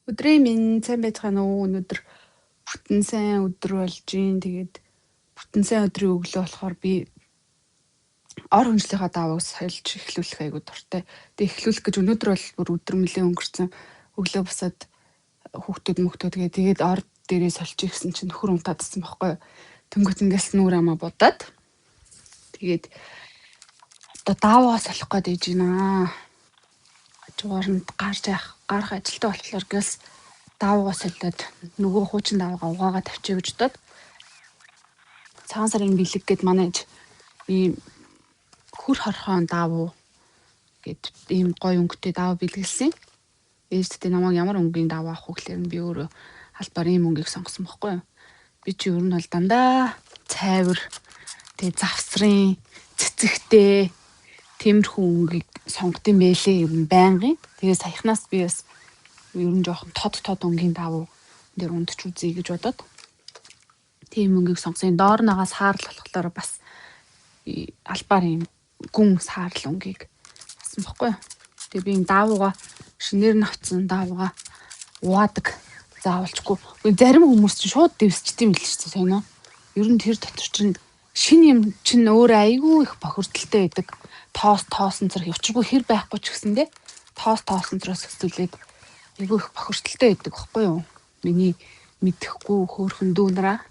Өдрийн минь сайн байцгаана уу? Өнөөдөр бүтэн сайн өдөр болж гин. Тэгээд бүтэн сайн өдрийн өглөө болохоор би ор хүнслийнхаа давааг сольж эхлүүлэх айгу дуртай. Тэгээд эхлүүлэх гэж өнөөдөр бол бүр өдөр мөлөө өнгөрцөн. Өглөө босоод хүүхдүүд тэгээд ор дээрээ сольж ирсэн чинь нөхөр унтаадсан байхгүй юу? Тэнгүүт ингээс нүүр амаа будаад. Тэгээд одоо даваа солих гээд ээж гинэ. Хажуугаар нь гарах ажилтаа болохоор гээс даваа солиод нөгөө хуучин даваагаа угаагаа тавьчих гэж бодоод цагаан сарын бэлэг гээд манайж ийм хөр хорхон давуу гэд ийм гой өнгөтэй даваа бэлгэлсэн. Ээжтэй намайг ямар өнгийн даваа авах вэ гэхээр би өөрөө албаар ийм өнгийг сонгосон байхгүй юу. Би чи ер нь бол дандаа цайвар тэгээ завсрын цэцэгтэй тиймэрхүү өнгийг сонгодсон байлээ юм байнгын. Тэгээ саяхнаас би бас ер нь жоохон тод өнгийн давуу дээр ундч үзье гэж бодоод тийм өнгийг сонгосон. Доор нагаас хаарл болохоор бас албаар юм гүн саарл өнгийг басан баггүй. Тэгээ би энэ давууга шинээр нь авсан давууга уаадаг заавалчгүй. Зарим хүмүүс чинь шууд дэвсчт юм л шүү дээ сонио. Ер нь тэр дотор чинь шин юм чинь өөр айгүй их бохирдолтой байдаг. Тоосон зэрэг учиргүй хэр байхгүй ч гэсэндээ тоосон зэрэг өсвөлээд айгүй их бохирдолтой байдаг байхгүй юу? Миний мэдхгүй хөөрхөн дүүнараа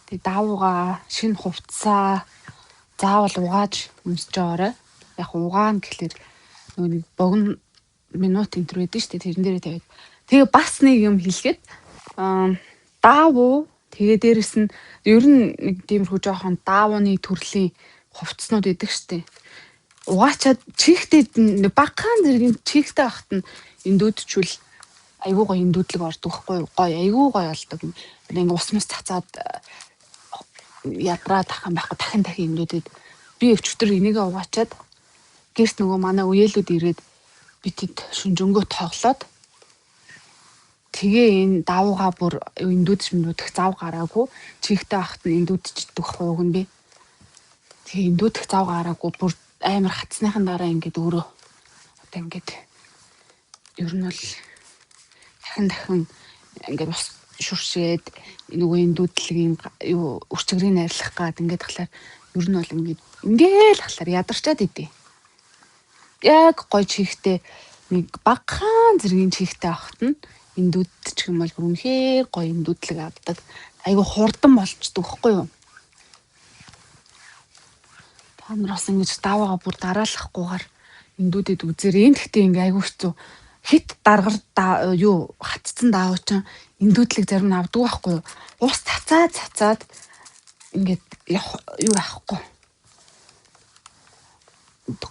тэг давууга шин хувцаа заавал угааж өмсөж байгаарай. Яг угаана гэхэлэр нөгөө нэг богино минут энэ байдаг шүү дээ. Тэрэн дээрээ тавиад. Тэгээ бас нэг юм хэлгээд даавуу тэгээ дээрэс нь ер нь нэг тиймэрхүү жоохон даавууны төрлийн хувцснууд байдаг шүү дээ. Угаачаад чихтэй багахан зэргийн чихтэй ахт нь эндүүдчүүл айгуу гоё эндүүдлэг ордог байхгүй гоё айгуу гоё болдог. Ингээ ус мус цацаад ядраад ахын байхгүй дахин эндүүдэд би өчтөр энийгээ угаачаад гэрт нөгөө манай үеэлүүд ирээд битэд шүнжэнгөө тоглоод тэгээ энэ давуугаа бүр эндүүдэх зав гараагүй чихтэй ахт нь эндүүдчдэг байхгүй юу гэн би. Тэгээ эндүүдэх зав гараагүй бүр амар хатсныхан дараа ингээд өөрөө одоо ингээд ер нь бол дахин ингээд бас шүршээд нөгөө эндүүдлэгийн юу өрчгөрийг найрлах гад ингээд тахлаар ер нь бол ингээл хахлаар ядарчаад идэв. Яг гоё чихтэй нэг багахан зэргийн чихтэй ахт нь эндүүдчих юм бол үнэхээр гоё эндүүдлэг авдаг. Айгу хурдан болчдөг байхгүй юу? Та нар бас ингэж даваагаа бүр дараалахгүйгээр эндүүдэд үзээрэй. Гэхдээ ингээ айгу хэцүү хит даргар юу хатцсан даав чинь эндүүдлэг зарим нь авдаг байхгүй юу? Ус цацаад ингээд юу яахгүй.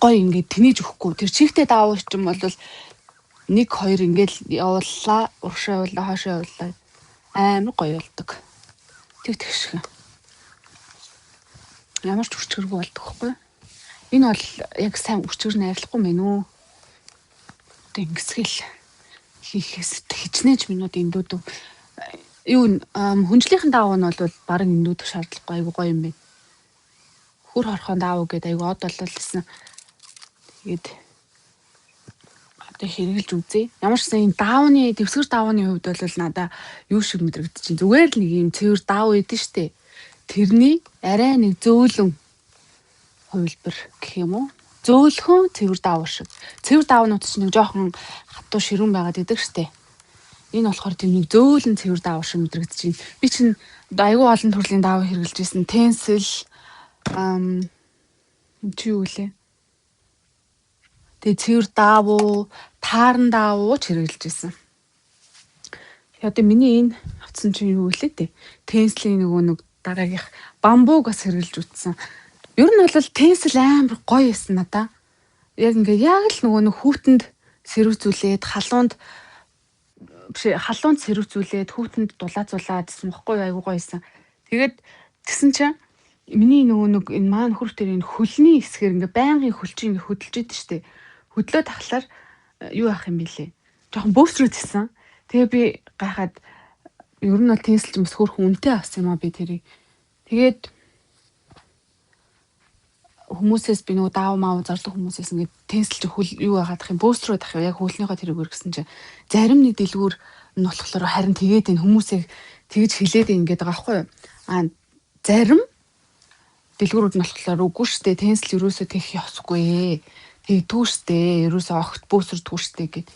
Гоё ингээд тэнийж өгөхгүй. Тэр чихтэй даав чинь бол 1-2 ингээд явууллаа, уршаа явууллаа, хоошоо явууллаа. Амар гоё болдог. Тэгшгэ. Ямар ч өчгөргүй болдог байхгүй. Энэ бол яг сайн өчгөр найрлахгүй мэн үү? Тэг ингэсгэл хийхээс хичнээн минут эндүүд юу хүнжлийнхэн даав нь бол баг эндүүдэх шаардлагагүй айгу гоё юм байна. Хөр хорхон даав гэдэг айгу од бололсон. Тэгээд одоо хэрэгжилж үзье. Ямар ч сан энэ даавны дэвсгэр даавны хувьд бол надаа юу шиг мэдрэгдэж чинь зүгээр л нэг юм цэвэр даав байдэн штэ. Тэрний арай нэг зөөлөн хувилбар гэх юм уу? Зөөлхөн цэвэр даав шиг. Цэвэр даавнууд чинь нэг жоохон хатуу ширүүн байгаад идэг штэ. Энэ болохоор тийм нэг зөөлөн цэвэр даав шиг мэдрэгдэж байна. Би чинь айгүй олон төрлийн даав хэрэгжилж ирсэн. Тенсэл чи юу лээ? Тэгээ цэвэр даавуу, тааран даавуу ч хэрэгжилж ирсэн. Одоо миний энэ авцсан чинь юу вэ те? Тенслийн нэг дараагийнх бамбуг бас хэрэгжилж үтсэн. Ер нь бол тенсэл амар гоё байсан надаа. Яг ингээд яг л нэг хүүтэнд сэрүүцүүлээд халуунд сэрүүцүүлээд хүүтэнд дулаацуулаадсэн баггүй айгуу гоё байсан. Тэгээд тэгсэн чинь миний нэг энэ маань хөрх дээр энэ хөлний хэсгээр ингээд байнгын хөлчин ингээд хөдөлж идэв штэ. Хөдлөө тахлаар юу ах юм бэлээ. Жохон бөөсрөөдсөн. Тэгээ би гайхаад ер нь бол тенсэл ч бас хөрх үнэтэй авсан юм аа би тэрийг. Тэгээд хүмүүсээс би нөгөө даав маав зарлаг хүмүүсээс ингээд тэнцэлж хөл юу яагаад их юм бөөсрөө тах яг хөлнийхөө тэрүүгээр гэсэн чинь зарим нэг дэлгүүр нь болохоор харин тэгээд энэ хүмүүсийг тэгж хилээд ингээд байгаа байхгүй юу. Зарим дэлгүүрүүд нь болохоор үгүй штэ тэнцэл юусоо тэгэх ёсгүй. Тэгдүү штэ ерөөсөө огт бөөсөрдгүү штэ гэд.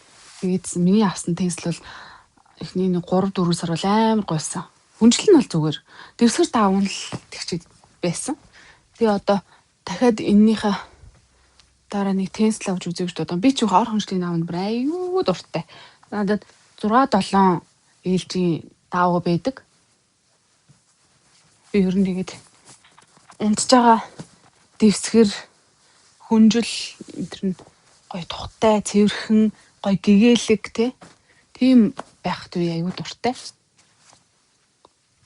Тэгээд миний авсан тэнцэл бол эхний 3 4 сар бол амар гойсон. Хүнжил нь бол зүгээр. Дэвсгэр даавн л тэгчээд байсан. Тэгээ одоо дахиад эннийхээ дараа нэг тэнцэл авч үзье гэж бодсон. Би ч ор хүнжлийн даавнд бүр аюу дуртай. Надад 6 7 ээлжийн даав байдаг. Би ер нь тэгээд унтж байгаа дэвсгэр хүнжил энэ нь гой тухтай цэвэрхэн гой гэгээлэг тийм байхад би аюу дуртай.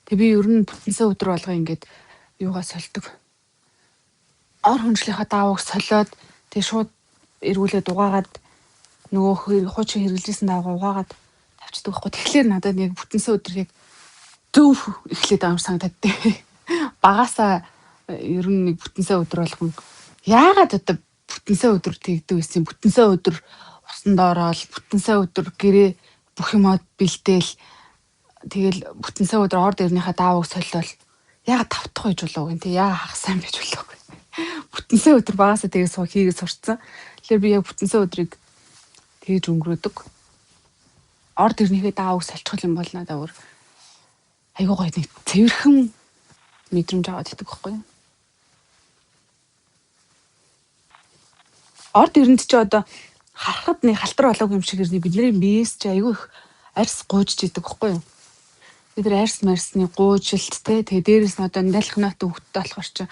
Тэг би ер нь бүтэнсээ өдөр болго ингээд юугаа сольдог. Ор хүнжлийнхаа даавыг солиод тэг шууд эргүүлээд угаагаад нөгөө хуучин хэрэглэсэн даавгаа угаагаад тавьчихдаг байхгүй. Тэгэхээр надад яг бүтэнсээ өдөр яг зөв эхлээд амар санагдаад дээ. Багасаа ер нь нэг бүтэнсээ өдөр болгон яагаад одоо бүтэнсээ өдөр тэгдэг байсан. Бүтэнсээ өдөр усанд ороод бүтэнсээ өдөр гэрээ бүх юмод бэлдээл тэгэл бүтэнсээ өдөр орд ирнийхээ даавыг солиол яагаад тавтах байж болов гэн яа хах сайн байж болов. Бүтэнсээ өдөр багасаа тэгээ хийгээ сурцсан. Тэгэхээр би яг бүтэнсээ өдрийг тэгж өнгөрөөдөг. Орд ирнийхээ даавыг соличих юм бол надад өөр айгуу гоё нэг цэвэрхэн мэдрэмж аваад идэх байхгүй юу. Орд ирэнд чи одоо харахад нэг халтар болоог юм шиг ирнэ бидний биес чи айгүй их арьс гуйж идэг байхгүй юу. Бид нар арьс марсны гуужилт тэгээ дээрээс нь одоо далхнаатай хөвгттэй болохоор чи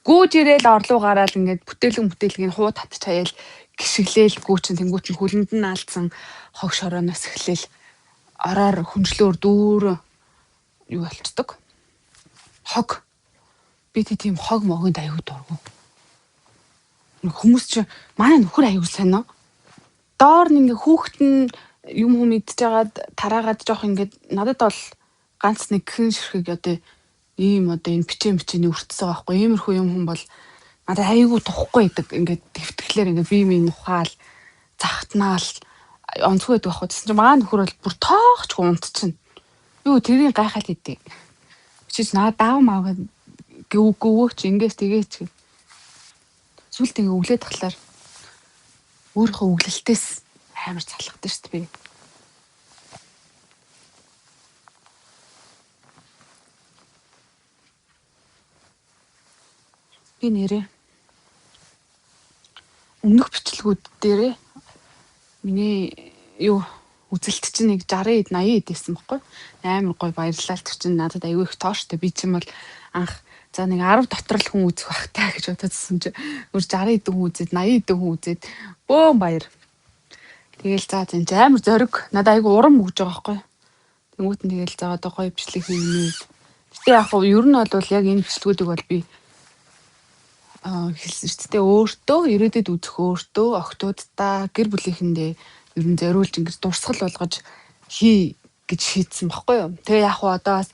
гүүж ирээл орлуу гараал ингээд бүтээлэг хуу татч хаяал гიშгэлээл гүүчин тэнгуут нь хөлөнд нь алдсан хог шорооноос эхлээл ороор хүнжлөөр дүүр юу болцдог. Хог. Би тийм хог могонд аюу дургу. Хүмүүс чи манай нөхөр аюу сайн нөө. Доор нэг хүүхэд нь юм мэдчихээд тараагаад жоох ингээд надад бол ганц нэг гхэн ширхэг одоо ийм одоо энэ бичээний өртсөн байгаа байхгүй. Иймэрхүү юм хүн бол надад аюу тухгүй идэг. Ингээд твтгэлээр ингээд бие минь ухаал захтнаал онцгүй байдаг байхгүй. Тэсэн чи манай нөхөр бол бүр тоохчгүй унтчихна. Юу тэрийг гайхаад идэв. Чич наа даав маага гөвөөч ингээс тэгээч. Сүлд ингээ өглөөд тахлаар өөрийнхөө өглөлтөөс амар залхдаг шүү дээ би. Би нэрээ өмнөх бичлэгүүд дээрээ миний юу үзэлт чинь нэг 60 80 идсэн баггүй. Амар гой баярлалаа тэр чинь надад аюу их тооштой. Би чинь бол анх за нэг 10 дотор л хүн үзэх бахтай гэж бодсон чинь өөр 60 идэн хүн үзээд 80 идэн хүн үзээд бөөн баяр. Тэгэл за зэн амар зориг надад аюу урам өгж байгаа байхгүй. Тэнгүүт нь тэгэл за одоо гой бичлэг хийнэ. Гэтэ яг хөө ер нь бол яг энэ бичлгүүдийг бол би хэлсэн шүү дээ. Өөртөө ирээдүйд үзэх өөртөө октоудаа гэр бүлийнхэндээ ер нь зориулж ингэж дурсгал болгож хий гэж шийдсэн баггүй юу. Тэгээ яг хуу одоо бас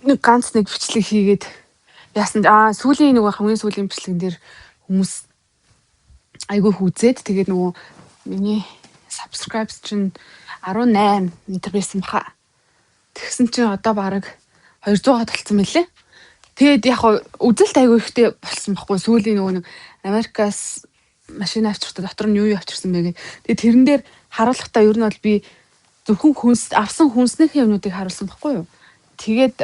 нэг ганц нэг бичлэг хийгээд яасан сүүлийн нэг хамгийн сүүлийн бичлэгэн дээр хүмүүс айгүй хүзээд тэгээд нөгөө миний subscribes чинь 18 метр байсан баха. Тэгсэн чинь одоо бараг 200-аад болцсон мөлий. Тэгээд яг үзэлт айгүй ихтэй болсон байхгүй. Сүүлийн нөгөө нэг Америкаас машин авчиртаа дотор нь юу авчирсан бэ гэдэг. Тэгээд тэрэн дээр харуулахдаа ер нь бол би зөвхөн авсан хүнснийхээ юмнуудыг харуулсан байхгүй юу. Тэгээд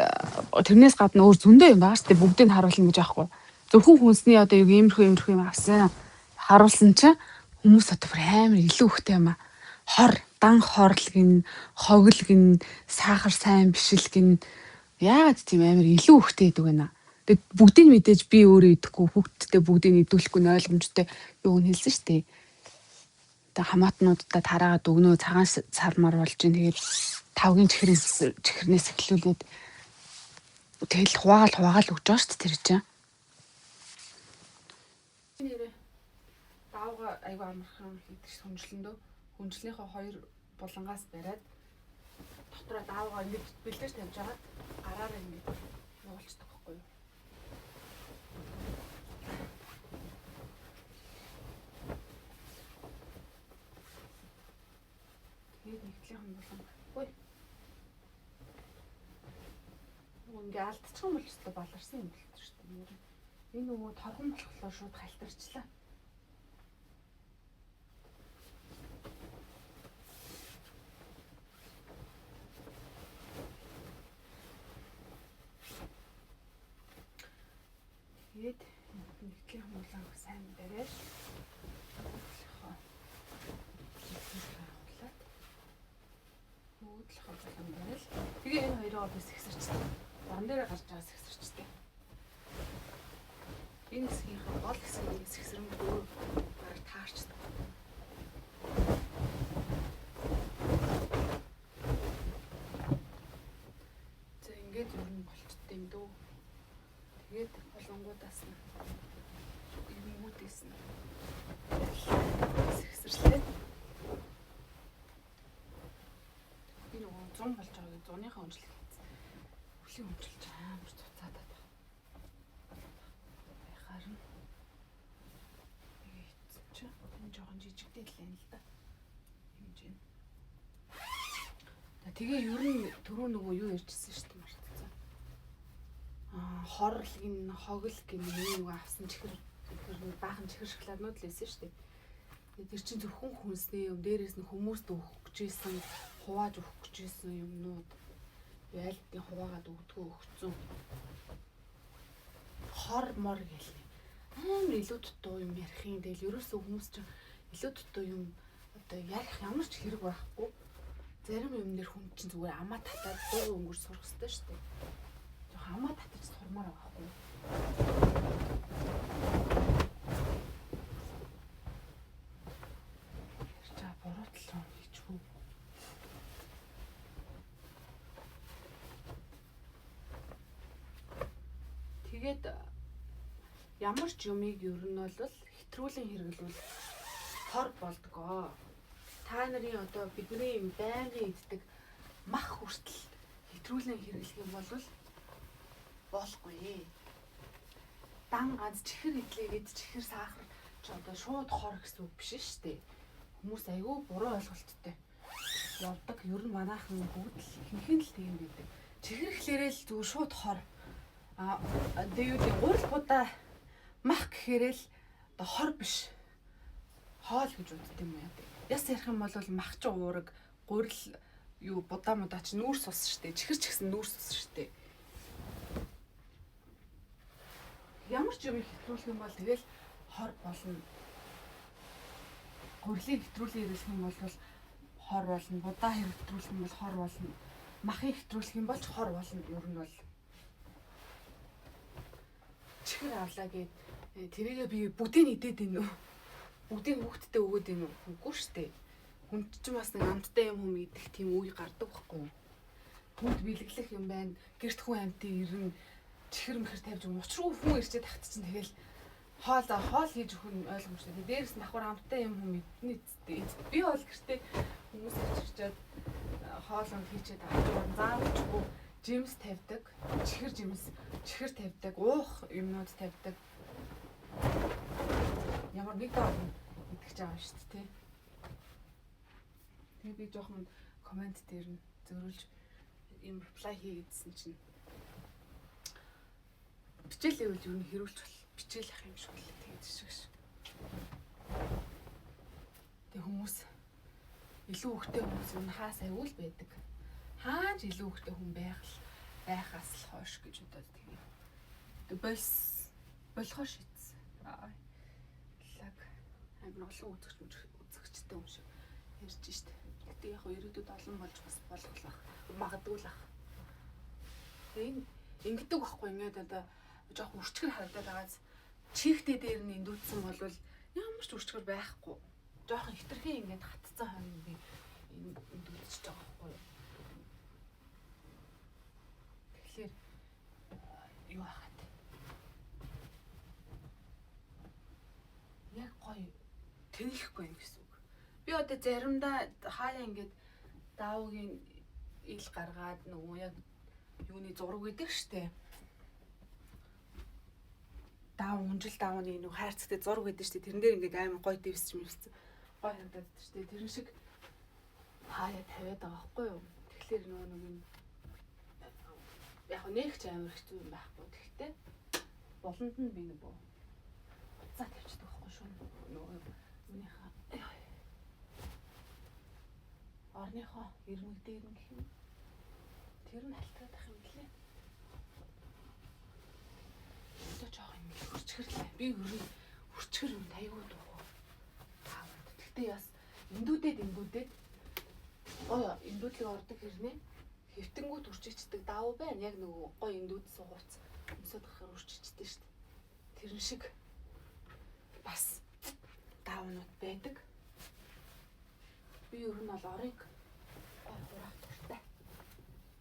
тэрнээс гадна өөр зөндөө юм байгаа шүү дээ. Бүгдийг нь харуулна гэж аахгүй. Зөвхөн хүнсний одоо юу иймэрхүү юм авсан харуулсан чинь хүмүүс одоо бүр амар илүү ихтэй юм аа. Хор, дан хорлог гин, хоглог гин, сахар сайн бишил гин яагаад тийм амар илүү ихтэй гэдэг вэ наа. Тэгээд бүгдийг нь мэдээж би өөрөө идэхгүй хүүхдтэй бүгдийг нь идүүлэхгүй ойлгомжтой юу нь хэлсэн шүү дээ. Тэгээд хамаатнуудаа тараагаад өгнөө цагаан сармар болж ин тэгээд тавгийн чихрнээс эхлүүлээд тэгэл хуваагаал өгч байгаа шүү дээ тэр чинь. Нэрээ даавга айгүй амархан хийдэг ш хүнжлэндөө хүнжлийнхээ хоёр булангаас бариад дотроо даавга ингэж бэлдэж тавьж байгаа гараараа ингэж явуулчихдаг байхгүй юу. Тэгээд нэгтлийнх нь болон ой. Ингээ алдчих юм бол ч баларсан юм болчих шүү дээ. Энэ нөгөө торгон болохоор шууд халтарчлаа. Тэгээд нэгтлийнх нь болон сайн бариад уудлахаа болон барил. Тэгээ энэ хоёроо бас ихсэрчтэй. Борон дээр гарч байгаа ихсэрчтэй. Энэ хэсгийнхээ гол хэсгийг ихсэрэмгүй баг таарчдаг. За ингээд ер нь болчтой юм дөө. Тэгээд болонгуудаас нь юмнуудээс нь ихсэрлээ. Энэ 100 болж байгаа. 100-ийнхаа өнжлөх хийсэн. Хүлийн өнжилж амар цуцаад байна. Харин нэг хийсэн чи энэ жоохон жижигтэй л юм л да. Хэмжээ. Тэгээ ер нь түрүү нөгөө юу ярьжсэн шүү дээ мартцсан. Хорл энэ хогл гэмээр нэг авсан чихэр баахан чихэр шоколаднууд л байсан шүү дээ. Тэр чинь зөвхөн хүнсний юм дээрээс нь хүмүүст өгөх гэжсэн, хувааж өгөх гэжсэн юмнууд байлтын хуваагаад өгдгөө өгцөн. Хор мор гээл. Амар илүү дутуу юм ярих юм. Тэгэл ерөөсөө хүмүүс чинь илүү дутуу юм одоо ярих ямар ч хэрэг байхгүй. Зарим юм нэр хүн чинь зүгээр амаа татаад дуу өнгөр сурах хэрэгтэй шүү дээ. Жохо амаа татаж сурмаар байгаа байхгүй. За буруутлаа хийчихв. Тэгээд ямар ч юмыг ер нь бол хэтрүүлэн хэрэглүүл хор болдгоо. Та нарын одоо бидний юм байнгын иддэг мах хүртэл хэтрүүлэн хэрэглэх юм бол болохгүй. Дан ганц чихэр идлээд чихэр сахар ч одоо шууд хор гэсэн үг биш шүү дээ. Хүмүүс айгүй буруу ойлголттой явдаг. Ер нь манайхан бүгд л хинхэн л тийм байдаг. Чихэр ихлээрээ л зүгээр шууд хор. Тэгээд гурил будаа мах гэхээрээ л одоо хор биш. Хоол гэж үздэг юм яа. Яс ярих юм бол мах ч уураг, гурил юу будаа мудаа ч нүүрс ус штэ. Чихэр ч гэсэн нүүрс ус штэ. Ямар ч юм хэтрүүлэх юм бол тэгэл хор болно. Гурилыг хэтрүүлэн хэрэглэх юм бол хор болно. Будаа хэтрүүлэх юм бол хор болно. Махыг хэтрүүлэх юм бол ч хор болно. Ер нь бол чихэр авлаа гэд тэрийгээ би бүгдийг идээд ийн үү? Бүгдийг хүүхдтэй өгөөд ийн үү? Үгүй шүү дээ. Хүн чинь бас нэг амттай юм хүм идэх тийм үе гардаг байхгүй юу? Хүнд бэлэглэх юм байна. Гэрт хүн амтын ирэн чихэр мөхөр тавьж өгөн. Учруу хүн ирчээд тахт чинь тэгэл хоол хийж өгөх нь ойлгомжтой. Дээрээс нь давхар амттай юм хүм идний эцтэй. Би бол гэртээ хүмүүс ирчээд хоол хийчээд авч байгаа. Заавчгүй жимс тавьдаг, чихэр тавьдаг, уух юмнууд тавьдаг. Ямар нэг даа идэх гэж байгаа шүү дээ, тий. Тэгээ би жоохон комент дээр нь зөрүүлж юм reply хийгээдсэн чинь бичээлээ үл юу н хэрүүлж бол бичээлэх юм шиг л тэгээд шиг. Тэгээ хүмүүс илүү хөвгтэй хүмүүс юм хаа сайгүй л байдаг. Хааж илүү хөвгтэй хүн байхаас л хойш гэж бодоод тэгээ. Болохоор шийдсэн. Лаг амар олон үзэгчтэй юм шиг ярьж штэ. Гэтэ яг ирээдүйд олон болж бас болох л бах. Магадгүй л ах. Тэгээ ингэдэг байхгүй ингээд одоо жоох үрчгэр харагдаад байгаас чихтэй дээр нь эндүүцсэн бол ямар ч үрчгэр байхгүй. Жохон хитрхээ ингээд хатцсан хойно би эндүүцэж байгаа байхгүй. Тэгэхээр юу хахад яг гоё тэнэхгүй юм гэсэн үг. Би одоо заримдаа хаяа ингээд даавгийн ил гаргаад нөгөө яг юуны зураг гэдэг штэ. Даав унжил даавны нөгөө хайрцагтай зураг гэдэг штэ. Тэрэн дээр ингээд амар гоё дэвсч мөвсөн. Гоё харагдаад штэ. Тэрэн шиг хаяа тавиад байгаа байхгүй юу. Тэгэхээр нөгөө нэг юм яг нэг ч амар хэцүү юм байхгүй. Тэгтээ болонд нь би нөгөө уцаа тавьчихдаг байхгүй шүү. Нөгөө юуныхаа орныхоо ирмэг дээр нь гэх юм. Тэр нь халтгаад ах юм гэлээ. Одоо жоох юм хурцгэрлээ. Би хурцгэр юм айгүй дуу. Таавар. Тэгтээ яс эндүүдээд гоё эндүүдлэг ордог хэрнээ хэвтэнгүүд үрчичдэг давуу байна. Яг нөгөө гоё эндүүд суугууц өмсөд гахаар үрчичдэг шүү дээ. Тэрэн шиг бас давнууд байдаг. Би ер нь бол орыг гоё хураах дуртай.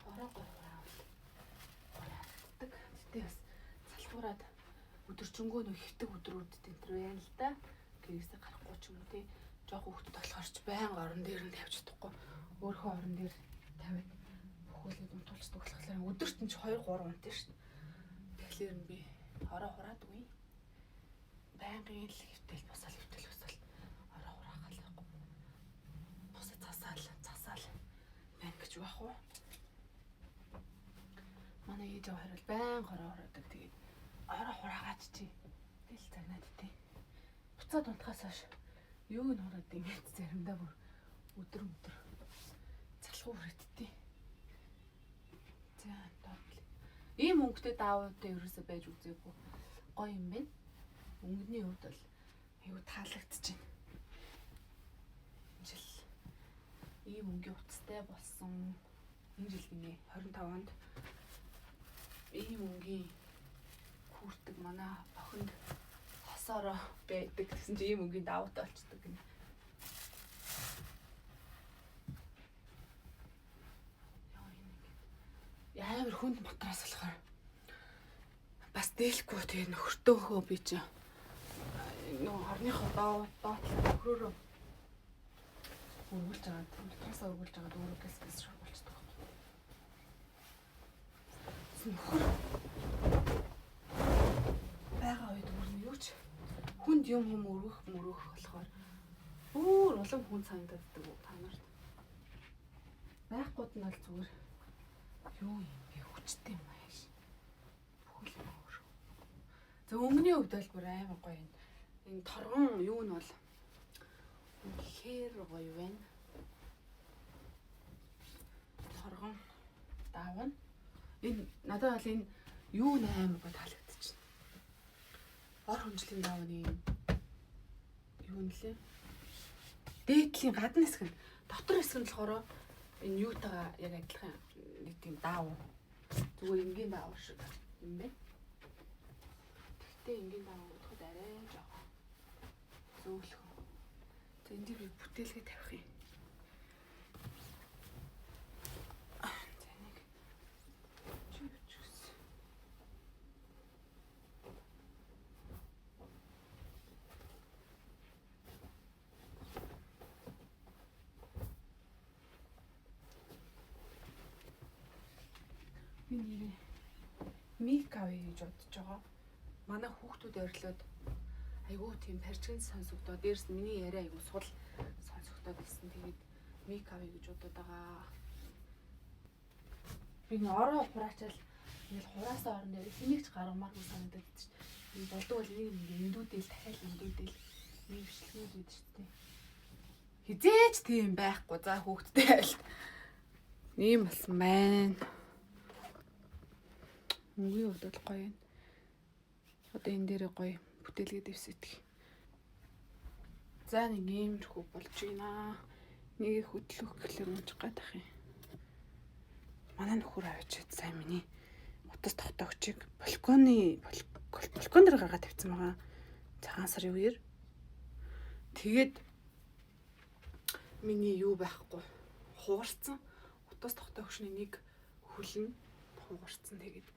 Ороо гоё хураавал тэгтээ бас салхуураад өдөржингөө нөх хитэг өдрүүдэд энэ төр байна л да. Гэрээсээ гарахгүй ч юм уу тий. Жохо хөвгөд болохоор ч байнга орон дээр нь тавьж чадахгүй. Өөрийнхөө орон дээр тавиад бүхүүлээд унтуулцдаг болохоор өдөрт нь ч 2-3 унтаа шүү дээ. Тэгэхээр би ороо хураад үгүй. Байнгын л хөвтөл босаал ороо хураахал байхгүй. Босоо цасаал байна гэж байх уу? Манай ээж аваар бол байнга ороо хураадаг. Тэгээд ороо хураагаад чи тэл цагнаад тий. Буцаад унтахаас хойш юу н хураад ингэж заримдаа бүр өдөр залхуу хүрээдтэй. За тоотл. Ийм өнгөтэй даавуудтай ерөөсөө байж үзээгүй. Гоё юм байна. Өнгөний хувьд бол аюу таалагдчихэв. Жил ийм өнгөний утастай болсон энэ жил гинэ 25 онд ийм өнгөний хүрдэг манай охинд хосоороо байдаг гэсэн чи ийм өнгөний даавуутай болчдөг гинэ. Амар хүнд матрас болохоор бас дээлэхгүй тэгээ нөхөртөөхөө би чи нөгөө хорныхоо доотлоо нөхрөөрөө өргүүлж байгаа матрасаа өргүүлж байгаа өөрөө гэс шоргуулчихдаг байхгүй. Нөхөр байгаа үед өөрөө юу ч хүнд юм өргөх болохоор бүр улам хүн санагддаг та нарт. Байхгүйд нь бол зүгээр юу юм бэ хүчтэй юм ааш. Бүхэл юм өөр. За өнгөний хувьд бол бүр амар гоё юм. Энэ торгон юу нь бол үнэхээр гоё байна. Торгон давна. Энэ надад бол энэ юу амар гоё таалагдчихна. Ор хүнжлийн давны юу нэлээ. Дээдлийн гадна хэсэг нь дотор хэсэг нь болохоор энэ юутайгаа яг адилхан нэг тийм даав. Зүгээр энгийн даав шиг юм байна. Гэхдээ энгийн даав утгад арай жоохон зөөлхөн. За энд би бүтээлгээ тавих юм. За нэг чүчс. Миний микави гэж бодож байгаа. Манай хүүхдүүд орилоод айгүй тийм тарчгийн сонсогдоод дээрс миний яриа айгүй сул сонсогдоод ирсэн. Тэгээд микави гэж бодоод байгаа. Би н ороо хураачаал ингээл хураасаа орон дээр хинэгч гаргамааргүй санагдаад чинь. Энэ болдог бол нэг эндүүдэл дахиад эндүүдэл нэг бичлэгүүд үүд шүү дээ. Хизээч тийм байхгүй. За хүүхдтэй айлт. Ийм болсон байна. Өнгөний хувьд бол гоё юм. Одоо энэ дээрээ гоё бүтээлгээд дэвсэдэг. За нэг иймэрхүү болж байна. Нэг хөдлөх гэхлээр унж гадах юм. Манай нөхөр авчид сайн миний утас тогтоогчийг балкон дээр гаргаад тавьсан байгаа. Цагаан сарын үеэр. Тэгээд миний юу байхгүй хуурцсан. Утас тогтоогчны нэг хөлн хуурцсан. Тэгээд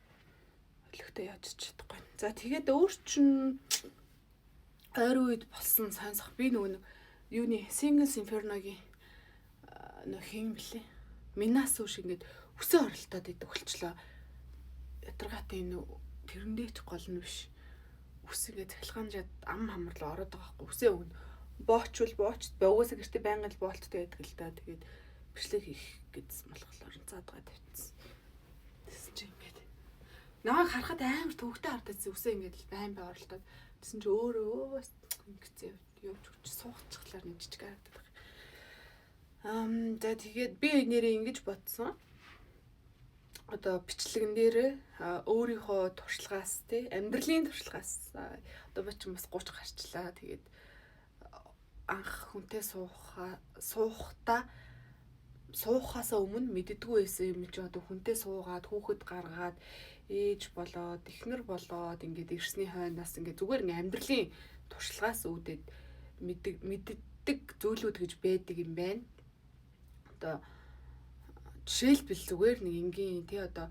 өлегтэй яаж чадахгүй. За тэгээд өөр чин ойрын үед болсон сонсох би нөгөө юуны Singles Inferno-гийн нөх юм блэ. Минасу шиг ингээд үсээ оролтоод идэг болчлоо. Ятаргатын тэрэндээ ч гол нь биш. Үсгээ цахилгаанжаад ам хамар руу ороод байгаа байхгүй. Үсээ өгнө. Боочвол боочт. Угаасаа гэртээ байнга л боолттой байдаг л да. Тэгээд бичлэг хийх гэдсэн болохоор заадгаа тавьчихсан. Тэсэн чи ингээд намайг харахад амар төвөгтэй хардаж үсээ ингээд байн бай оролдоод тэсэн чи өөрөө ингэсэн явж өгч суучихлаар нэг жижиг харагдаад байна. За тэгээд би нэрээ ингэж бодсон. Одоо бичлэгэн дээр өөрийнхөө туршлагаас тий амьдралын туршлагаас одоо бач бас 30 гарчлаа. Тэгээд анх хүнтэй суухаасаа өмнө мэддэггүй байсан юм чи одоо хүнтэй суугаад хүүхэд гаргаад ээж болоод эхнэр болоод ингээд ирсний хойноос ингээд зүгээр ингээд амьдралын туршлагаас үүдээд мэддэг зүйлүүд гэж байдаг юм байна. Одоо жишээлбэл зүгээр нэг энгийн тий одоо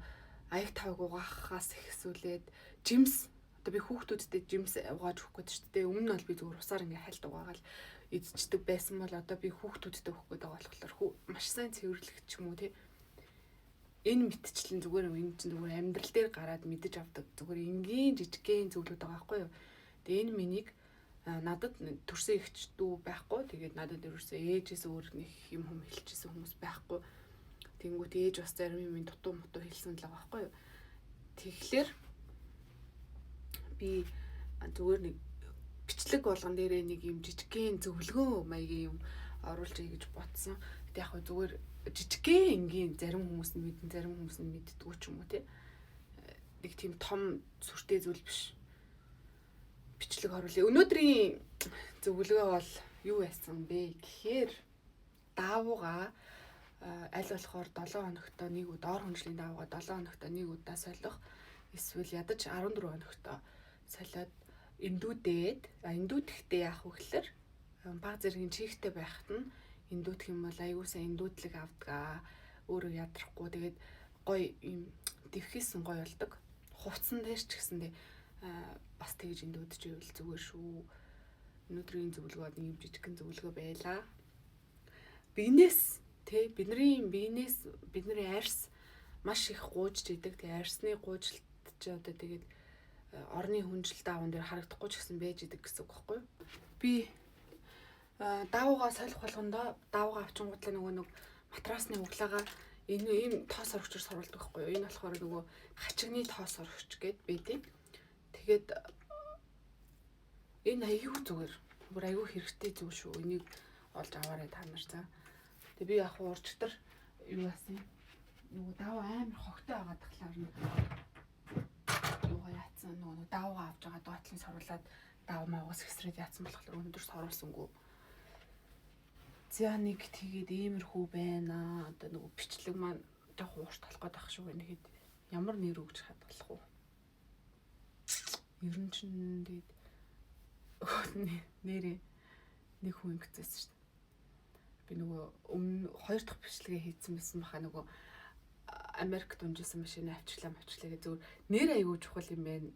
аяг тавг угаахаас эхсүүлээд жимс одоо би хүүхдүүдтэй жимс угааж өгөх гээд шүү дээ. Өмнө нь бол би зүгээр усаар ингээд хальт угаагаал эзчдэг байсан бол одоо би хүүхдүүдтэй өгөх гээд байгаа болохоор маш сайн цэвэрлэх ч юм уу тий. Энэ мэтчлэн зүгээр энэ чинь зүгээр амьдрал дээр гараад мэдэж авдаг зүгээр энгийн жижигхэн зүйлүүд байгаа байхгүй юу. Тэгээ энэ миний надад төрсөн ихч дүү байхгүй. Тэгээд надад ерөөсөө ээжээс өөр нэг юм хэлчихсэн хүмүүс байхгүй. Тэнгүүт ээж бас зарим юм дутуу мутуу хэлсэн л байгаа байхгүй юу. Тэгэхээр би зүгээр нэг бичлэг болгон дээрээ нэг юм жижигхэн зөвлөгөө маягийн юм оруулж ий гэж бодсон. Гэтэ яг зүгээр жижигхэн энгийн зарим хүмүүс нь мэдэн зарим хүмүүс нь мэддэггүй ч юм уу тий. Нэг тийм том сүртэй зүйл биш. Бичлэг оруулъя. Өнөөдрийн зөвлөгөө бол юу байсан бэ гэхээр даавууга аль болохоор 7 хоногт нэг удаа доор хүнжлийн даавууга 7 хоногт нэг удаа солих эсвэл ядаж 14 хоногт солиод эндүүдээд эндүүдхтэй яах вэ гэхээр баг зэргийн чихтэй байхад нь эндүүдх юм бол аягүй сайн эндүүдлэг авдаг өөрөө ядрахгүй тэгээд гоё юм дэвхээсэн гоё болдог хувцсан дээр ч гэсэндээ бас тэгж эндүүдж ивэл зүгээр шүү. Өнөөдрийн зөвлөгөөд нэг юм жижигхэн зөвлөгөө байлаа. Бинээс тий бидний арьс маш их гуйж идэг. Тэгээ арьсны гуйжилт ч одоо тэгээд орны хүнжилт даавн дээр харагдахгүй ч гэсэн байж идэг гэсэн үг байхгүй юу? Би даавуугаа солих болгондоо даавуугаа авчингуудлаа нөгөө матрасны углаагаа энэ ийм тоос орогчор сурвалдаг байхгүй юу? Энэ болохоор нөгөө хачигны тоос орогч гэд байдیں۔ Тэгээд энэ аюу зүгээр аюу хэрэгтэй зүйл шүү. Энийг олж аваарай та нар за. Тэгээ би яг урчтар юу яасан нөгөө даавуу амар хогтой байгаа тахлаар нөгөө яатсан нөгөө даавуугаа авч байгаа доотлын соруулаад даав маагаас экстрээд яатсан болохоор өндөр соруулсангүй. За нэг тэгээд иймэрхүү байна. Одоо нөгөө бичлэг маань яг уурч талах гээд ах шүү гэхэд ямар нэр өгч хадгалах уу? Ер нь чинь тэгээд нэрээ нэг хүн ингэсэн шүү дээ. Би нөгөө өмнө 2 дахь бичлэгээ хийсэн байсан баха нөгөө Америкт унжсэн машин авчлаа гэж зөв нэр аягүй чухал юм байна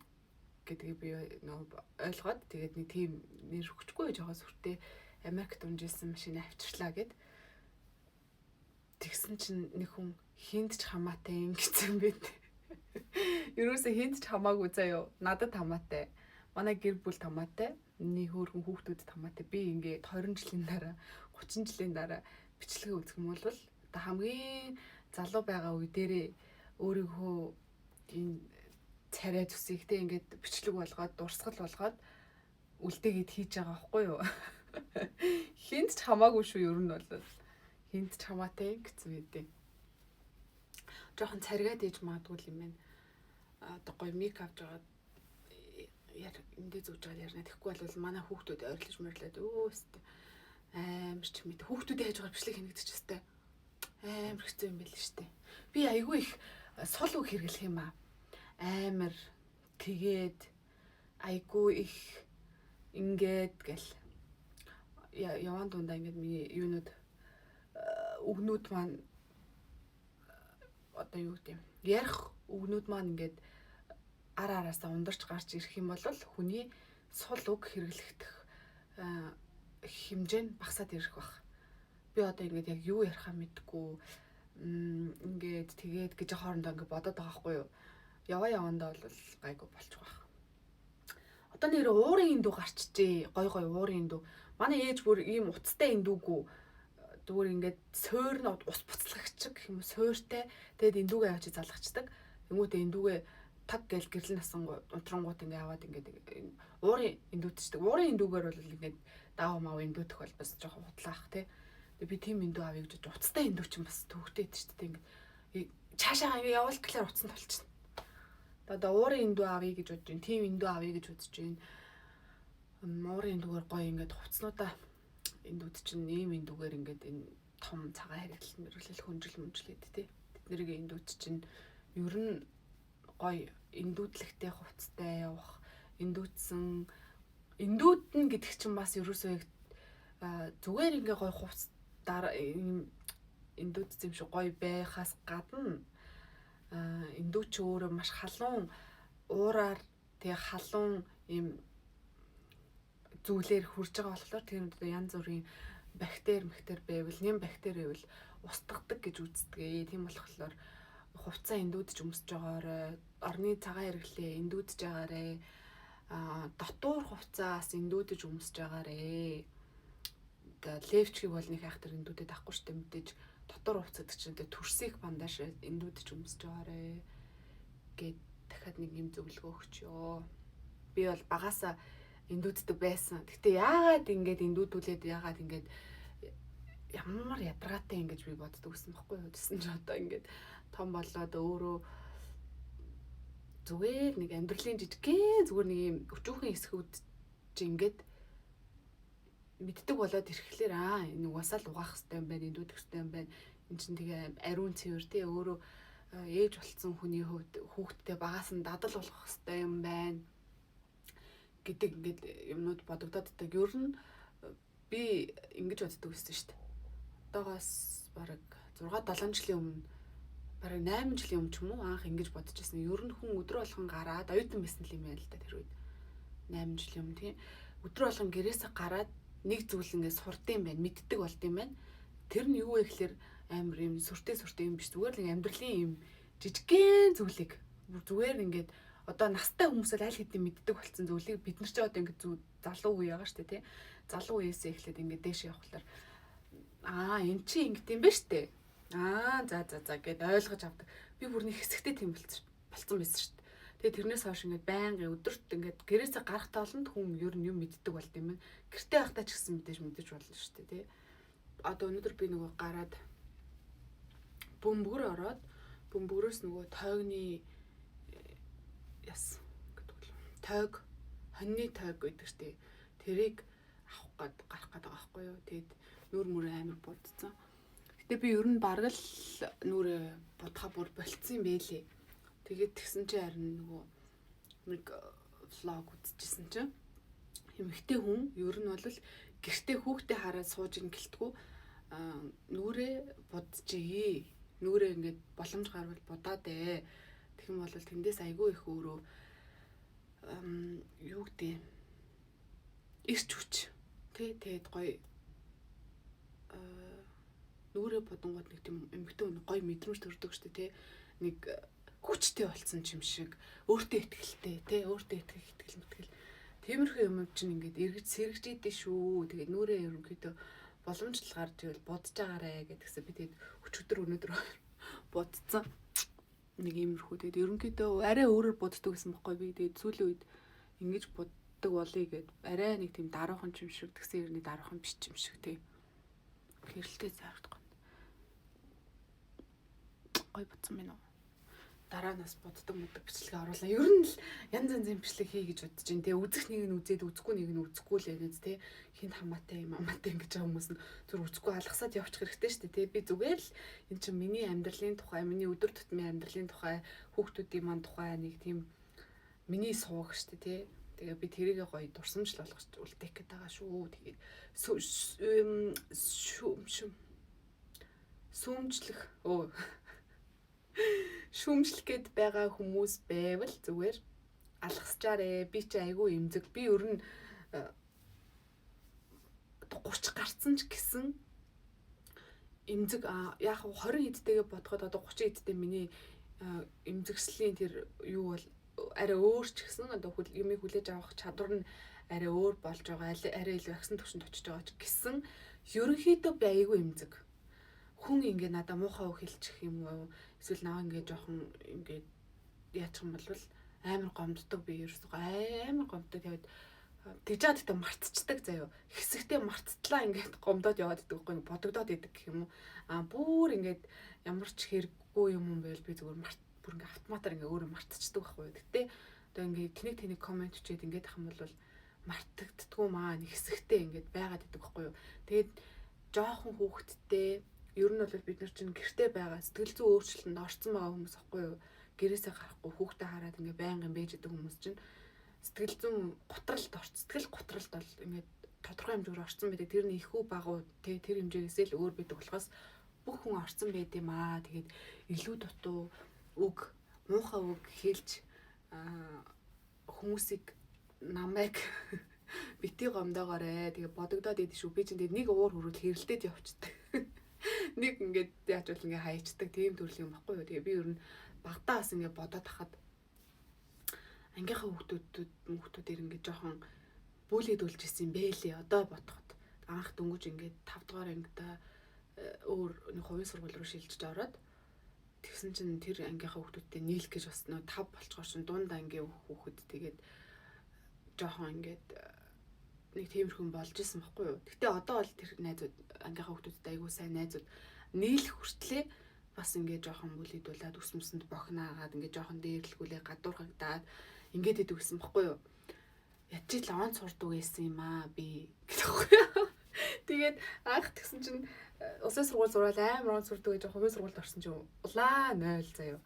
гэдгийг би нөгөө ойлгоод тэгээд нэг тийм нэр өгчгүй жоохон сүртэй Америкт унжсэн машин авчлаа гэд тэгсэн чинь нэг хүн хинт ч хамаатай ингэсэн байт. Ерөөсөө хинт ч хамаагүй заяо. Надад хамаатай. Манай гэр бүл хамаатай. Миний хөөрхөн хүүхдүүд хамаатай. Би ингээд 20 жилийн дараа, 30 жилийн дараа бичлэгээ үзэх юм бол одоо хамгийн залуу байгаа үе дээрээ өөрийнхөө энэ царай зүсэгтэй ингээд бичлэг болгоод, дурсгал болгоод үлдээгээд хийж байгаа байхгүй юу? Хинт ч хамаагүй шүү ер нь бол. Хинт ч хамаатай гэсэн үедээ. Жохон царгаад ээж магадгүй юм байна. Одоо гоё мейк авч байгаа эндээ зүүж байгаа ярина. Тэгэхгүй бол манай хүүхдүүд ойрлож мөрлөөд өөстө амар ч мэд хүүхдүүдээ хайж байгаа бичлэг хийнэгдэж өстэй. Амар хэцүү юм байл л штэ. Би айгүй их сул үг хэрэглэх юм аа. Амар тэгээд айгүй их ингээд гэл яван дундаа ингээд миний юунууд үгнүүд маань одоо юу гэдэм ярих үгнүүд маань ингээд араасаа ундарч гарч ирэх юм бол хүний сул үг хэрэглэхдэх хэмжээ нь багасаад ирэх баг. Би одоо ингээд яг юу ярихаа мэдгүй ингээд тэгээд гэж хоорондоо ингээд бодоод байгаа хгүй юу. Явандаа бол гайгүй болчих واخ. Одоо нэр уурын индүү гарчжээ. Гой уурын индүү. Манай ээж бүр ийм уцтай индүүгүү зүгээр ингээд суур нь ус буцлагч гэх юм уу сууртай тэгээд эндүүгээ авчи залгацдаг. Тэнгүүтээ эндүүгээ таг гэл гэрэл насан унтрангууд ингээ аваад ингээд уурын эндүүдчдэг. Уурын эндүүгээр бол ингээд даав мав эндүүдэх бол бас жоохон худлаах тий. Тэгээд би тийм эндүү авъя гэж уцтай эндүү чинь бас төвхтэй дээ шүү дээ. Ингээд цаашаа ингээ явал гэхлээр уцсан толчихно. Одоо уурын эндүү авъя гэж бодож байна. Тийм эндүү авъя гэж бодож байна. Уурын эндүүгээр гоё ингээд хувцснуудаа эндүүд чинь ийм эндүүгээр ингээд энэ том цагаан хэрэглэл мөрөглөл хөнжил мөнжлээд тий. Тэднийг эндүүд чинь ер нь гоё эндүүдлэгтэй хувцтай явах эндүүдсэн эндүүд нь гэдэг чинь бас ерөөсөө зүгээр ингээ гоё хувц дараа эндүүд юм шиг гоё байхаас гадна эндүүд ч өөрөө маш халуун уураар тэгээ халуун ийм зүйлээр хурж байгаа болохоор тэр янз бүрийн бактери байвал нэм бактери байвал устгадаг гэж үздэг. Тийм болохоор хувцас эндүүдж өмсөж байгаарэ орны цагаан хэрэглээ эндүүдж байгаарэ дотуур хувцас эндүүдж өмсөж байгаарэ. Тэгээд левчгийг бол нэг хайхтар эндүүдэд авахгүй штэ мэдээж дотуур хувцас гэдэг чинь төрсийг бандаж эндүүдж өмсөж байгаарэ гэд дахиад нэг юм зөвлөгөө өгчөө. Би бол багасаа эндүүддэг байсан. Гэтэ яагаад ингэж эндүүдүүлээд яагаад ингэж ямар ядаргаатай ингэж би боддог гэсэн байхгүй юу? Тэсэн ч одоо ингэж том болоод өөрөө зүгээр нэг амьдралын жижигхэн зүгээр нэг юм өчүүхэн хэсгүүд чи ингэж мэддэг болоод ирэхлээр энэ угаасаа л угаах хэрэгтэй юм байна, эндүүдэх хэрэгтэй юм байна. Энд чинь тэгээ ариун цэвэр тий өөрөө ээж болцсон хүний хувьд хүүхдтэй багаас нь дадал болгох хэрэгтэй юм байна гэдэг ингээд юмнууд бодогдоод байдаг. Ер нь би ингэж боддог байсан шүү дээ. Одоогоос бараг 6-7 жилийн өмнө бараг 8 жилийн өмнө ч юм уу анх ингэж бодож байсан. Ер нь хүн өдрө болгон гараад оюутан байсан юм байна л да тэр үед. 8 жилийн өмнө тийм өдрө болгон гэрээсээ гараад нэг зүйл ингээд сурдсан байна, мэддэг болдсон байна. Тэр нь юу вэ гэхээр амар юм сүртэй юм биш. Зүгээр л амьдралын юм жижигхэн зүйлийг зүгээр ингээд одоо настай хүмүүсэл аль хэдийн мэддэг болсон зүйлийг бид нар ч одоо ингээд залуу үе байгаа шүү дээ тий. Залуу үеэсээ эхлээд ингээд дээш явхлаар эн чи ингэт юм ба штэ. За гэд ойлгож авдаг. Би бүр нэг хэсэгтээ тийм болцсон байсан шүү дээ. Тэгээ тэрнээс хойш ингээд байнгын өдөрт ингээд гэрээсээ гарах тоолонд хүн ер нь юм мэддэг болд юм байна. Гэртээ байхдаа ч гэсэн мэдээж болно шүү дээ тий. Одоо өнөөдөр би нөгөө гараад бөмбөр ороод бөмбөрөөс нөгөө тойгны яс гэдэг л тойг хоньны тойг гэдэг штеп тэрийг авах гээд гарах гээд байгаа байхгүй юу. Тэгэд нүур мөрөө амар будцсан. Гэтэ би ер нь бараг л нүрээ будхаа бүр болцсон юм бэлээ. Тэгээд тэгсэн чи харин нөгөө нэг влог үзчихсэн чи эмэгтэй хүн ер нь бол гэртээ хүүхдээ хараад сууж ин гэлтгүү нүрээ будчихъя. Нүрээ ингээд боломж гарвал будаад тэгм бол тэндээс айгүй их өөрөө юу гэдэг ирч хүч тэгээд гоё нүрээ бодонгууд нэг тийм эмгтэн гоё мэдрэмж төрдөг штэ тий нэг хүчтэй болсон юм шиг өөртөө ихтэй тий өөртөө итгэл мэтгэл тиймэрхүү юм чинь ингээд эргэж сэргэж идэв шүү. Тэгээд нүрээ ерөнхийдөө боломжтой гарч ивэл бодож байгаарэ гэдгсэн би тэгээд өчигдөр өнөөдөр бодцсон нэг иймэрхүү. Тэгээд ерөнхийдөө арай өөрөөр боддог гэсэн байхгүй би. Тэгээд сүүлийн үед ингэж боддог болъё гэд арай нэг тийм даруухан юм шиг тэгсэн ерний даруухан биш юм шиг тий. Хэрэлтэй зайрдах. Гой бодсон мэн үү? Дараа нас боддог бичлэгээ оруулаа. Ер нь л янз янзын бичлэг хий гэж бодож байна. Тэгээ үзэх нэг нь үзээд үзэхгүй нэг нь үзэхгүй л яриад тий. Хинт хамаатай юм амаатай ингэж байгаа хүмүүс нь зүр үзэхгүй алгасаад явчих хэрэгтэй шүү дээ тий. Би зүгээр л эн чинь миний амьдралын тухай, миний өдөр тутмын амьдралын тухай, хүүхдүүдийн мань тухай нэг тийм миний сууг шүү дээ тий. Тэгээ би тэрийг гоё дурсамжл болгож үлдээх гээд байгаа шүү. Тэгээд сүмжлэх шүмжлэх гээд байгаа хүмүүс байвал зүгээр алгасчаарэ. Би чи айгүй эмзэг. Би ер нь 30 гарцсан ч гэсэн эмзэг яг 20 эдтэйгээ бодоход одоо 30 эдтэй миний эмзэгслийн тэр юу бол арай өөр ч гэсэн одоо юмыг хүлээж авах чадвар нь арай өөр болж байгаа. Арай илүү агсан төвшөнд очиж байгаа ч гэсэн ерөнхийдөө би айгүй эмзэг. Хүн ингээ надаа муухай үг хэлчих юм уу? Эсвэл наа ингээ жоохон ингээ яачих юм бол амар гомддог би ерөөсөө амар гомддог. Тэгээд тэгж яагаад гэдэг мартцдаг заяо. Хэсэгтээ марттлаа ингээд гомдоод яваад идэг байхгүй бодогдоод идэг гэх юм уу. Бүр ингээд ямар ч хэрэггүй юм байвал би зүгээр бүр ингээд автоматар ингээд өөрөө мартцдаг байхгүй. Гэтэ одоо ингээд тэнийг комент хийгээд ингээд ах юм бол мартагддгүй маа нэг хэсэгтээ ингээд байгаад идэг байхгүй юу. Тэгээд жоохон хүүхэдтэй ер нь бол бид нар чинь гэртээ байгаа сэтгэл зүйн өөрчлөлтөнд орсон байгаа хүмүүс байхгүй юу. Гэрээсээ гарахгүй хүүхдээ хараад ингээд байнгын бэж идэг хүмүүс чинь сэтгэл зүйн готролд сэтгэл готролд бол ингээд тодорхой хэмжээгээр орсон байдаг. Тэр нь ихүү багуу тэр хэмжээгээс л өөр байдаг болохоос бүх хүн орсон байд юм аа. Тэгээд илүү дутуу үг муухай үг хэлж хүмүүсийг намайг бити гомдоогоорой. Тэгээ бодогдоод идэв шүү. Би чинь нэг уур хөрвөл хэрэлдээд явчихдаг. Нэг ингээд яаж бол ингээд хайчдаг тийм төрлийн юм баггүй юу. Тэгээ би ер нь багтаа бас ингээд бодоод хахад ангийнхаа хүүхдүүдээр ингээд жоохон бүлэдүүлж ирсэн юм бэлээ. Одоо бодоход анх дөнгөж ингээд 5 дугаар ангида өөр нэг хувийн сургууль руу шилжиж ороод тэгсэн чинь тэр ангийнхаа хүүхдүүдтэй нийлэх гэж бас нөө 5 болцгоор чинь дунд ангийн хүүхэд тэгээд жоохон ингээд нэг тиймэрхэн болж исэн баггүй юу. Гэтэ одоо бол тэр найзууд ангийнхаа хүүхдүүдтэй айгуу сайн найзууд нийлэх хүртлээ бас ингээд жоохон бүлэдүүлээд ус мөсөнд бохнаагаад ингээд жоохон дээрлгүүлээ гадуурхагдаад ингээд идэв гэсэн баггүй юу. Ячил он сурдаг байсан юм аа би гэхгүй юу. Тэгээд анх тэгсэн чинь усын сургууль зураад амар он сурдаг гэж хувийн сургуульд орсон чинь улаа 0 заяа.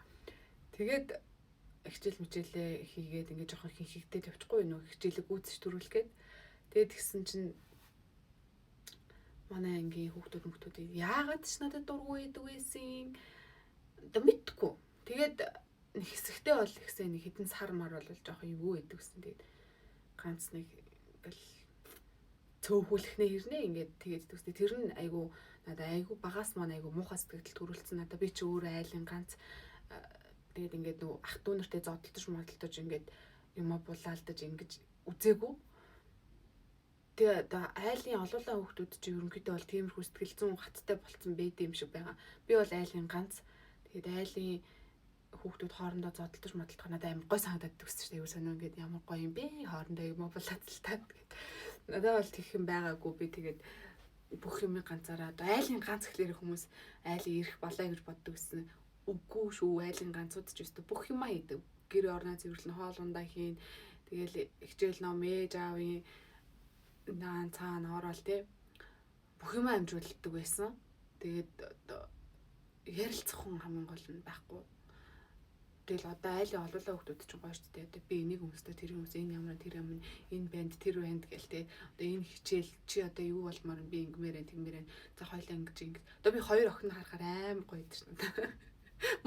Тэгээд хичээл хийгээд ингээд жоохон хинхэгдээд явчихгүй нөө хичээлэг гүйцэж төрүүлгээд тэгээд тэгсэн чинь манай ангийн хүүхдүүд яагаад ч надад дургүй идэг байсан одоо мэдгүй. Тэгээд нэг хэсэгтээ бол ихсэн нэг хитэн сар мар бол жоохон юу идэг гэсэн. Тэгээд ганц нэг ингээл цөөхүүлэхнээ хэрнээ ингээд тэгээд төстэй тэр нь айгу надад айгу багаас маань айгу муухай сэтгэл төрүүлсэн надад би ч өөр айлын ганц тэгээд ингээд нөө ах дүү нартэй зодтолтож модтолтож ингээд юм булаалдаж ингэж үзээгүй. Тэгээд айлын олоолаа хүүхдүүд чи ерөнхийдөө бол тиймэрхүү сэтгэл зүйн хаттай болцсон байд юм шиг байгаа. Би бол айлын ганц тэгээд айлын хүүхдүүд хоорондоо зодтолтож модтолтох надад амар гой санагдаад төгссөн шүү дээ. Юу сонио ингээд ямар гоё юм бэ хоорондоо юм булаалдтаад тэгээд надад бол тэгэх юм байгаагүй. Би тэгээд бүх юм ганцаараа айлын ганц гэхлээр хүмүүс айлын ирэх болоо гэж боддог гэсэн. Үгүй шүү, айлын ганцууд ч өстө бүх юмаа хийдэг. Гэр орноо цэвэрлэн хоол ундаа хийн. Тэгээл хичээл ном ээж аавын наан цаана ороод те бүх юмаа амжуулдаг байсан. Тэгээд ярилцах хүн хамгийн гол нь байхгүй. Тэгэл одоо айлын олоолаа хүүхдүүд чинь гоё шүү дээ. Одоо би энийг хүмүүстэй тэр хүмүүс энэ ямар тэр юм энэ банд тэр банд гэл те. Одоо энэ хичээл чи одоо юу болмоор би ингэмээрэн тэгмээрэн. За хоёлаа ингэж. Одоо би хоёр охин харахаар аим гоё дээ шнэ.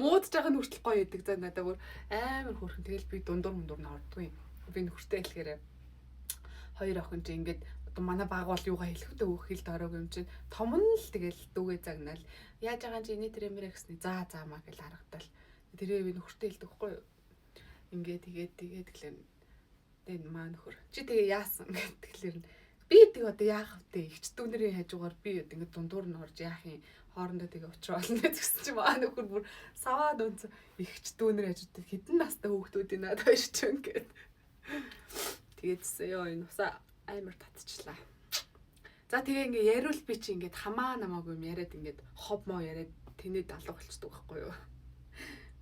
Муудж байгаа нь хүртэл гоё идэг. За надад бүр амар хөөрхөн. Тэгэл би дундуур нь ордгүй. Би нөхөртэй хэлэхээр хоёр охин чи ингээд одоо манай баг бол юугаа хэлэхдээ хэл дорог юм чинь том нь л тэгэл дүүгээ загнаал яаж байгаа чи энэ тэр юмраа гэсний за маа гэл харагдал тэрээ би нөхөртэй хэлдэг хгүй ингээд тэгээд тэгэхээр энэ маа нөхөр чи тэгээ яасан гэдэг тэгэхээр би тэг одоо яах вэ ихч дүүнэрийн хажуугаар би ингээд дундуур нь орж яах юм хоорондоо тэгээ уучруулна гэсэн чи маа нөхөр бүр саваад өнц ихч дүүнэр хажууд хэдэн настай хүүхдүүд надад хоёр ч ингээд тэгээдсэн ёо энэ усаа амар татчихлаа. За тэгээ ингээ яриул би чи ингээд хамаа намаагүй юм яриад ингээд хов моо яриад тэнэд алга болчихдог байхгүй юу.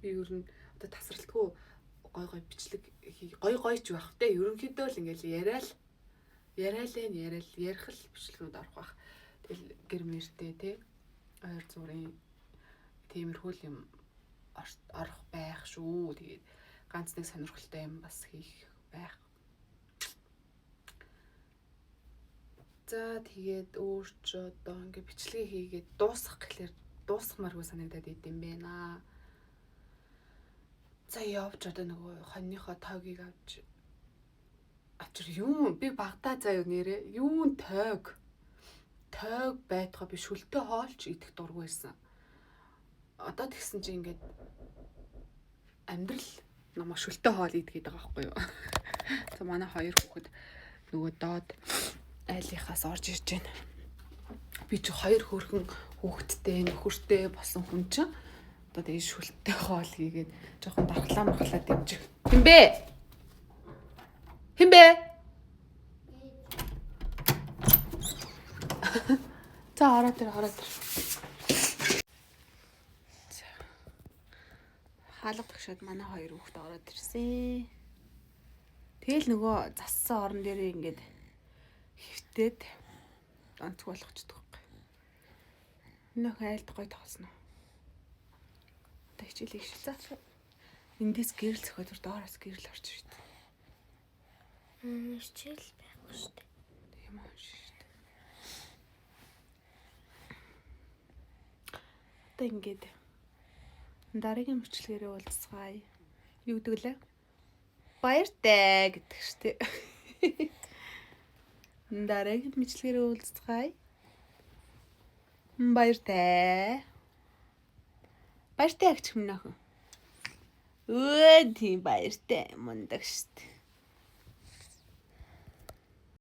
Би ер нь одоо тасралтгүй гой бичлэг гой ч байх те ерөнхийдөө л ингээл яриал ярих л бичлэгүүд орох байх. Тэгэл гэр мэртэй те ойр зургийн тиймэрхүү юм орох байх шүү. Тэгээд ганц нэг сонирхолтой юм бас хийх байх. За тэгээд өөрч одоо ингээ бичлэгээ хийгээд дуусгах гэхлээр дуусгамааргүй санагдаад идэм байна. За явж одоо нөгөө хоньныхоо тоогийг авч юм би багтаа заяа нэрээ юун тоог байтгаа би шүлтээ хоолч идэх дургүй байсан. Одоо тэгсэн чи ингээд амьдрал намаа шүлтээ хоол идгээд байгаа байхгүй юу. За манай хоёр хүүхэд нөгөө доод айлынхаас орж ирж байна. Би ч хоёр хөрхөн хүүхэдтэй нөхөртэй болсон хүн чинь одоо тэгээ шүлттэй хоол хийгээд жоохон дархлаа махлаа дэмжих. Хинбэ? Хинбэ? За ороод ир. Хаалга тагшаад манай хоёр хүүхэд ороод ирсэн. Тэгэл нөгөө зассан орон дээрээ ингээд хөвтөөд онцг болгочдөг байхгүй. Нөх айлт гой тоглосноо. Одоо хичээлийг шилцээ. Эндээс гэрэл зөхөөр доороос гэрэл орж ирээд. Хичээл байхгүй шүү дээ. Тийм үү шүү дээ. Одоо ингээд дараагийн мөчлөгөөрөө уулзцгаая. Юу гэдэг лээ? Баяртай гэдэг штеп. Дараагийн мөчлөгөөрөө уулзцгаая. Баяртай. Баяртай гэж хэмнэх. Өө тийм баяртай мундаг штеп.